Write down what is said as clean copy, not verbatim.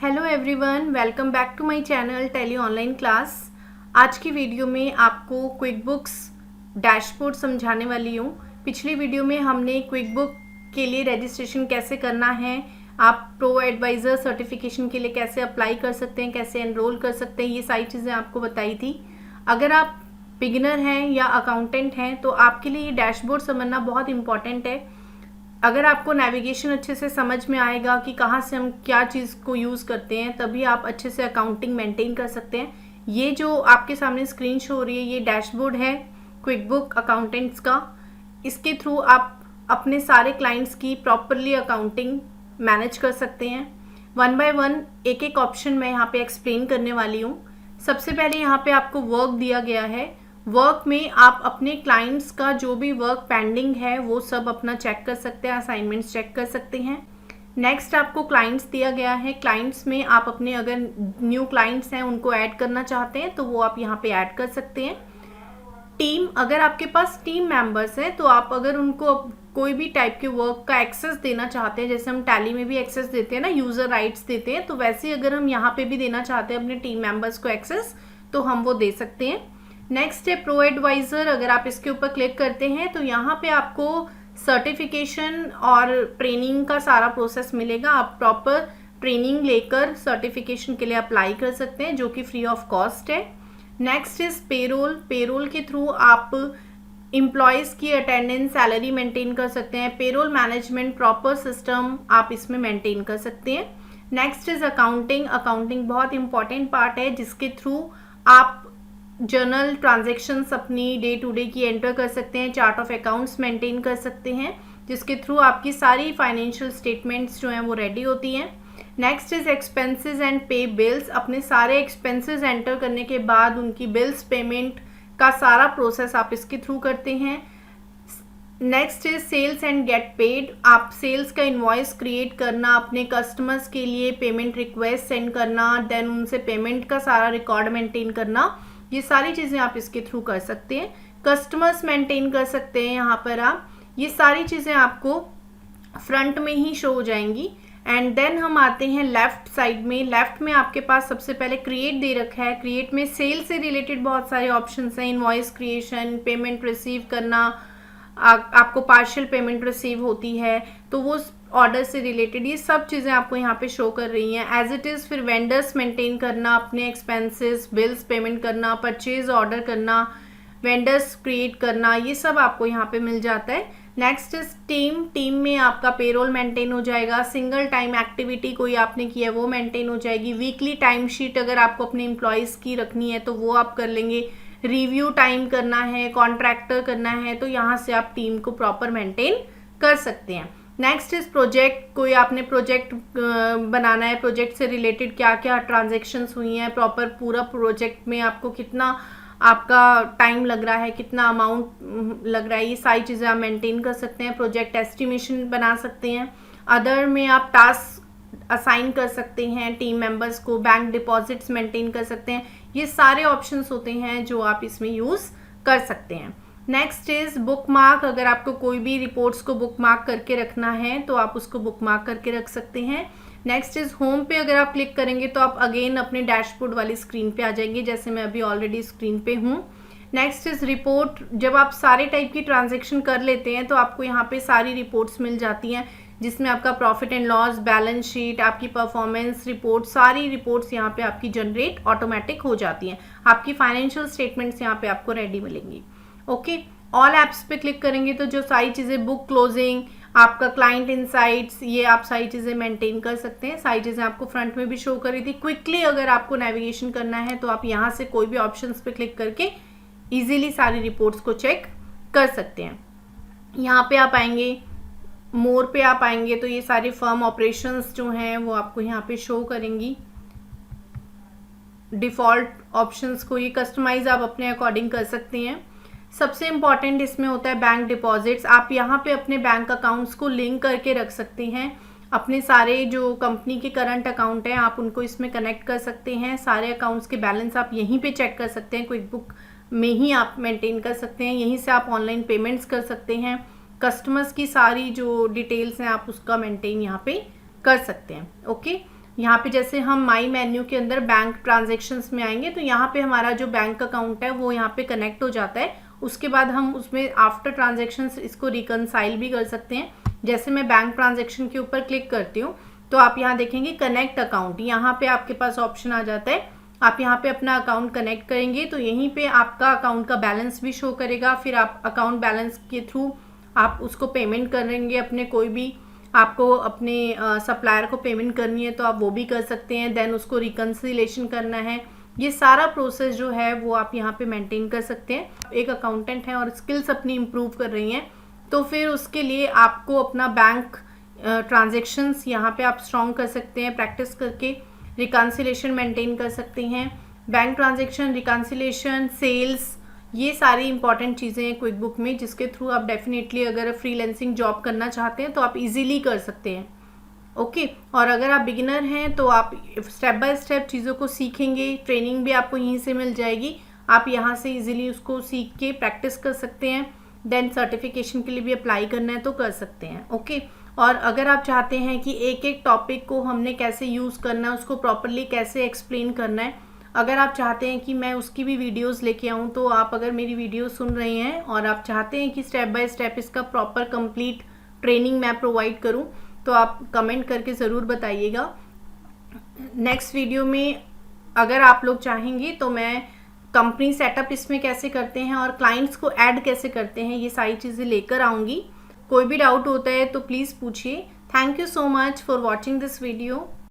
Hello everyone, welcome back to my channel Tally online class. आज की video में आपको क्विक बुक्स डैशबोर्ड समझाने वाली हूँ। पिछली वीडियो में हमने क्विक बुक के लिए रजिस्ट्रेशन कैसे करना है, आप प्रो एडवाइज़र सर्टिफिकेशन के लिए कैसे अप्लाई कर सकते हैं, कैसे एनरोल कर सकते हैं, ये सारी चीज़ें आपको बताई थी। अगर आप बिगिनर हैं या अकाउंटेंट हैं तो आपके लिए ये डैशबोर्ड समझना बहुत इंपॉर्टेंट है। अगर आपको नेविगेशन अच्छे से समझ में आएगा कि कहाँ से हम क्या चीज़ को यूज़ करते हैं, तभी आप अच्छे से अकाउंटिंग मेंटेन कर सकते हैं। ये जो आपके सामने स्क्रीन शो हो रही है, ये डैशबोर्ड है क्विक बुक अकाउंटेंट्स का। इसके थ्रू आप अपने सारे क्लाइंट्स की प्रॉपरली अकाउंटिंग मैनेज कर सकते हैं। वन बाय वन एक एक ऑप्शन मैं यहाँ पे एक्सप्लेन करने वाली हूँ। सबसे पहले यहाँ पे आपको वर्क दिया गया है। वर्क में आप अपने क्लाइंट्स का जो भी वर्क पेंडिंग है वो सब अपना चेक कर सकते हैं, असाइनमेंट्स चेक कर सकते हैं। नेक्स्ट आपको क्लाइंट्स दिया गया है। क्लाइंट्स में आप अपने अगर न्यू क्लाइंट्स हैं उनको ऐड करना चाहते हैं तो वो आप यहाँ पे ऐड कर सकते हैं। टीम, अगर आपके पास टीम मेंबर्स हैं तो आप अगर उनको कोई भी टाइप के वर्क का एक्सेस देना चाहते हैं, जैसे हम टैली में भी एक्सेस देते हैं ना, यूज़र राइट्स देते हैं, तो वैसे ही अगर हम यहाँ पे भी देना चाहते हैं अपने टीम मेंबर्स को एक्सेस, तो हम वो दे सकते हैं। नेक्स्ट है प्रो एडवाइज़र। अगर आप इसके ऊपर क्लिक करते हैं तो यहाँ पे आपको सर्टिफिकेशन और ट्रेनिंग का सारा प्रोसेस मिलेगा। आप प्रॉपर ट्रेनिंग लेकर सर्टिफिकेशन के लिए अप्लाई कर सकते हैं, जो कि फ्री ऑफ कॉस्ट है। Next is payroll. पेरोल के थ्रू आप एम्प्लॉयज़ की अटेंडेंस, सैलरी मेंटेन कर सकते हैं। पेरोल मैनेजमेंट प्रॉपर सिस्टम आप इसमें मेंटेन कर सकते हैं। Next is accounting. अकाउंटिंग बहुत इंपॉर्टेंट पार्ट है जिसके थ्रू आप जर्नल ट्रांजैक्शंस अपनी डे टू डे की एंटर कर सकते हैं, चार्ट ऑफ अकाउंट्स मेंटेन कर सकते हैं, जिसके थ्रू आपकी सारी फाइनेंशियल स्टेटमेंट्स जो हैं वो रेडी होती हैं। नेक्स्ट इज एक्सपेंसेस एंड पे बिल्स। अपने सारे एक्सपेंसेस एंटर करने के बाद उनकी बिल्स पेमेंट का सारा प्रोसेस आप इसके थ्रू करते हैं। Next is sales and get paid. आप सेल्स का इनवॉइस क्रिएट करना, अपने कस्टमर्स के लिए पेमेंट रिक्वेस्ट सेंड करना, देन उनसे पेमेंट का सारा रिकॉर्ड मेंटेन करना, ये सारी चीज़ें आप इसके थ्रू कर सकते हैं। कस्टमर्स मेंटेन कर सकते हैं यहाँ पर आप। ये सारी चीज़ें आपको फ्रंट में ही शो हो जाएंगी। एंड देन हम आते हैं लेफ्ट साइड में। लेफ्ट में आपके पास सबसे पहले क्रिएट दे रखा है। क्रिएट में सेल से रिलेटेड बहुत सारे ऑप्शंस हैं, इनवॉइस क्रिएशन, पेमेंट रिसीव करना, आपको पार्शियल पेमेंट रिसीव होती है तो वो ऑर्डर से रिलेटेड ये सब चीज़ें आपको यहाँ पे शो कर रही हैं एज इट इज़। फिर वेंडर्स मेंटेन करना, अपने एक्सपेंसेस, बिल्स पेमेंट करना, परचेज ऑर्डर करना, वेंडर्स क्रिएट करना, ये सब आपको यहाँ पे मिल जाता है। Next is team. टीम में आपका पेरोल मेंटेन हो जाएगा। सिंगल टाइम एक्टिविटी कोई आपने की है वो मेंटेन हो जाएगी। वीकली टाइम शीट अगर आपको अपने एम्प्लॉयज़ की रखनी है तो वो आप कर लेंगे। रिव्यू टाइम करना है, कॉन्ट्रैक्टर करना है, तो यहाँ से आप टीम को प्रॉपर मेंटेन कर सकते हैं। Next is project. कोई आपने प्रोजेक्ट बनाना है, प्रोजेक्ट से रिलेटेड क्या क्या ट्रांजेक्शन्स हुई हैं, प्रॉपर पूरा प्रोजेक्ट में आपको कितना आपका टाइम लग रहा है, कितना अमाउंट लग रहा है, ये सारी चीज़ें आप मेंटेन कर सकते हैं। प्रोजेक्ट एस्टिमेशन बना सकते हैं। अदर में आप टास्क असाइन कर सकते हैं टीम मेंबर्स को, बैंक डिपॉजिट्स मेंटेन कर सकते हैं। ये सारे ऑप्शंस होते हैं जो आप इसमें यूज़ कर सकते हैं। Next is book mark. अगर आपको कोई भी रिपोर्ट्स को बुक मार्क करके रखना है तो आप उसको बुक मार्क करके रख सकते हैं। नेक्स्ट इज होम पे। अगर आप क्लिक करेंगे तो आप अगेन अपने डैशबोर्ड वाली स्क्रीन पे आ जाएंगे, जैसे मैं अभी ऑलरेडी स्क्रीन पे हूँ। Next is report. जब आप सारे टाइप की ट्रांजेक्शन कर लेते हैं तो आपको यहाँ पे सारी रिपोर्ट्स मिल जाती हैं, जिसमें आपका profit and loss, balance sheet, आपकी परफॉर्मेंस रिपोर्ट, सारी रिपोर्ट्स यहाँ पे आपकी जनरेट ऑटोमेटिक हो जाती हैं। आपकी फाइनेंशियल स्टेटमेंट्स यहाँ पे आपको रेडी मिलेंगी। ओके, ऑल ऐप्स पे क्लिक करेंगे तो जो सारी चीज़ें, बुक क्लोजिंग, आपका क्लाइंट इनसाइट्स, ये आप सारी चीज़ें मेंटेन कर सकते हैं। सारी चीज़ें आपको फ्रंट में भी शो करी थी। क्विकली अगर आपको नेविगेशन करना है तो आप यहाँ से कोई भी ऑप्शंस पे क्लिक करके इजीली सारी रिपोर्ट्स को चेक कर सकते हैं। यहाँ पे आप आएंगे, मोर पे आप आएंगे तो ये सारी फर्म ऑपरेशंस जो हैं वो आपको यहाँ पे शो करेंगी। डिफ़ॉल्ट ऑप्शंस को ये कस्टमाइज आप अपने अकॉर्डिंग कर सकते हैं। सबसे इम्पॉर्टेंट इसमें होता है बैंक डिपॉजिट्स। आप यहाँ पे अपने बैंक अकाउंट्स को लिंक करके रख सकते हैं। अपने सारे जो कंपनी के करंट अकाउंट हैं आप उनको इसमें कनेक्ट कर सकते हैं। सारे अकाउंट्स के बैलेंस आप यहीं पे चेक कर सकते हैं, क्विक बुक में ही आप मेंटेन कर सकते हैं। यहीं से आप ऑनलाइन पेमेंट्स कर सकते हैं। कस्टमर्स की सारी जो डिटेल्स हैं आप उसका मेंटेन यहाँ पे कर सकते हैं। ओके, यहाँ पे जैसे हम माई मेन्यू के अंदर बैंक ट्रांजेक्शन्स में आएंगे तो यहाँ पे हमारा जो बैंक अकाउंट है वो यहाँ पे कनेक्ट हो जाता है। उसके बाद हम उसमें आफ्टर ट्रांजेक्शन्स इसको रिकनसाइल भी कर सकते हैं। जैसे मैं बैंक ट्रांजेक्शन के ऊपर क्लिक करती हूँ तो आप यहाँ देखेंगे कनेक्ट अकाउंट, यहाँ पे आपके पास ऑप्शन आ जाता है। आप यहाँ पे अपना अकाउंट कनेक्ट करेंगे तो यहीं पे आपका अकाउंट का बैलेंस भी शो करेगा। फिर आप अकाउंट बैलेंस के थ्रू आप उसको पेमेंट करेंगे, अपने कोई भी आपको अपने सप्लायर को पेमेंट करनी है तो आप वो भी कर सकते हैं। देन उसको रिकन्सिलेशन करना है, ये सारा प्रोसेस जो है वो आप यहाँ पे मेंटेन कर सकते हैं। एक अकाउंटेंट हैं और स्किल्स अपनी इम्प्रूव कर रही हैं तो फिर उसके लिए आपको अपना बैंक ट्रांजेक्शन्स यहाँ पे आप स्ट्रॉन्ग कर सकते हैं। प्रैक्टिस करके रिकन्सिलेशन मेंटेन कर सकते हैं। बैंक ट्रांजेक्शन, रिकन्सिलेशन, सेल्स, ये सारी इंपॉर्टेंट चीज़ें हैं क्विक बुक में, जिसके थ्रू आप डेफिनेटली अगर फ्रीलांसिंग जॉब करना चाहते हैं तो आप इजीली कर सकते हैं। ओके, और अगर आप बिगिनर हैं तो आप स्टेप बाय स्टेप चीज़ों को सीखेंगे। ट्रेनिंग भी आपको यहीं से मिल जाएगी, आप यहाँ से इजीली उसको सीख के प्रैक्टिस कर सकते हैं। देन सर्टिफिकेशन के लिए भी अप्लाई करना है तो कर सकते हैं। ओके, और अगर आप चाहते हैं कि एक एक टॉपिक को हमने कैसे यूज़ करना है, उसको प्रॉपरली कैसे एक्सप्लेन करना है, अगर आप चाहते हैं कि मैं उसकी भी वीडियोस लेके आऊँ तो आप अगर मेरी वीडियो सुन रहे हैं और आप चाहते हैं कि स्टेप बाय स्टेप इसका प्रॉपर कंप्लीट ट्रेनिंग मैं प्रोवाइड करूँ तो आप कमेंट करके ज़रूर बताइएगा। नेक्स्ट वीडियो में अगर आप लोग चाहेंगे तो मैं कंपनी सेटअप इसमें कैसे करते हैं और क्लाइंट्स को ऐड कैसे करते हैं, ये सारी चीज़ें लेकर आऊँगी। कोई भी डाउट होता है तो प्लीज़ पूछिए। Thank you so much for watching this video.